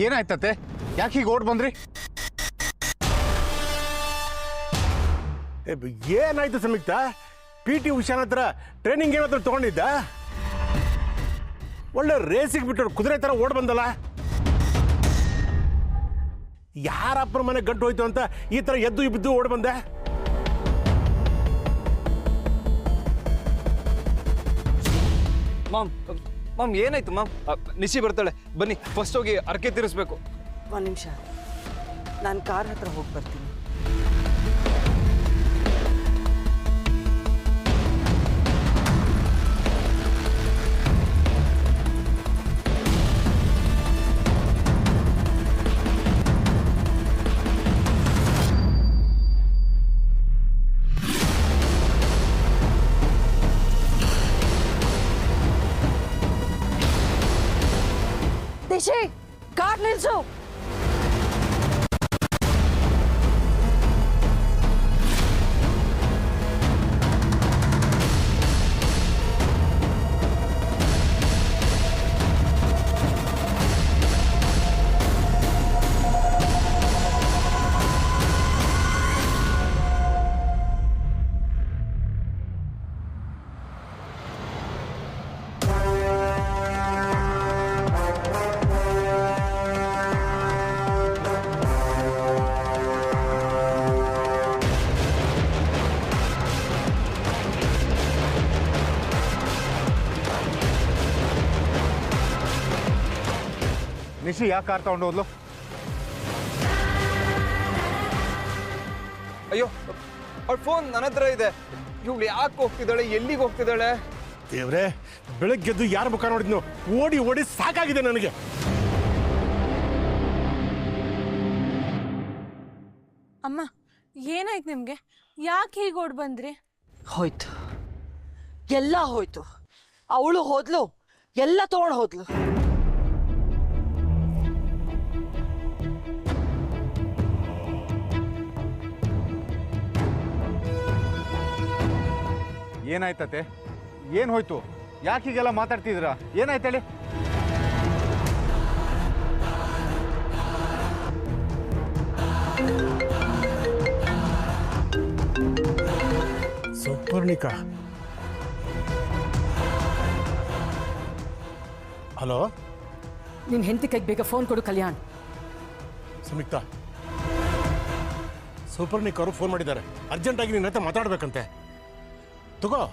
ಏನಾಯ್ತತೆ? ಯಾಕೆ ಹೀಗೆ ಓಡ್ ಬಂದ್ರಿ? ಏನಾಯ್ತು ಸಂಯುಕ್ತ? PT ಉಷಾನ ಹತ್ರ ಟ್ರೈನಿಂಗ್ ಏನಾದ್ರು ತಗೊಂಡಿದ್ದ? ಒಳ್ಳೆ ರೇಸಿಗೆ ಬಿಟ್ಟು ಕುದುರೆ ಥರ ಓಡ್ ಬಂದಲ್ಲ. ಯಾರಪ್ಪನ ಮನೆ ಗಂಟು ಹೋಯ್ತು ಅಂತ ಈ ಥರ ಎದ್ದು ಬಿದ್ದು ಓಡ್ ಬಂದೆ? ಮಾಮ್ ಏನಾಯ್ತು ಮಾಮ್? ನಿಶಿ ಬರ್ತಾಳೆ, ಬನ್ನಿ ಫಸ್ಟ್ ಹೋಗಿ ಅರ್ಕೆ ತೀರಿಸ್ಬೇಕು. ಒಂದು ನಿಮಿಷ, ನಾನು ಕಾರ್ ಹತ್ರ ಹೋಗಿ ಬರ್ತೀನಿ. ನಿಶಿ, ಕಾರ್ ನಿಲ್ಸು. ನಿಶಿ ಯಾಕೆ ಕಾರ್ ತಗೊಂಡು ಹೋದ್ಲು? ಅಯ್ಯೋ, ಅವ್ಳ ಫೋನ್ ನನ್ನ ಹತ್ರ ಇದೆ. ಇವಳು ಯಾಕೆ ಹೋಗ್ತಿದ್ದಾಳೆ, ಎಲ್ಲಿಗೆ ಹೋಗ್ತಿದ್ದಾಳೆ? ದೇವ್ರೆ, ಬೆಳಗ್ಗೆದ್ದು ಯಾರ ಮುಖ ನೋಡಿದ್ನು? ಓಡಿ ಓಡಿ ಸಾಕಾಗಿದೆ ನನಗೆ. ಅಮ್ಮ, ಏನಾಯ್ತು ನಿಮ್ಗೆ? ಯಾಕೆ ಹೀಗೆ ಓಡ್ ಬಂದ್ರಿ? ಹೋಯ್ತು, ಎಲ್ಲ ಹೋಯ್ತು. ಅವಳು ಹೋದ್ಲು, ಎಲ್ಲ ತಗೊಂಡು ಹೋದ್ಲು. ಏನಾಯ್ತತೆ? ಏನು ಹೋಯ್ತು? ಯಾಕೆ ಹೀಗೆಲ್ಲ ಮಾತಾಡ್ತಿದ್ದೀರಾ? ಏನಾಯ್ತು ಹೇಳಿ? ಸೌಪರ್ಣಿಕಾ, ಹಲೋ. ನಿನ್ನ ಹೆಂಡತಿ ಕೈಗೆ ಬೇಗ ಫೋನ್ ಕೊಡು ಕಲ್ಯಾಣ್. ಸಂಯುಕ್ತ, ಸೌಪರ್ಣಿಕ ಅವರು ಫೋನ್ ಮಾಡಿದ್ದಾರೆ. ಅರ್ಜೆಂಟಾಗಿ ನಿನ್ನ ಹತ್ರ ಮಾತಾಡ್ಬೇಕಂತೆ. ತಗೋ.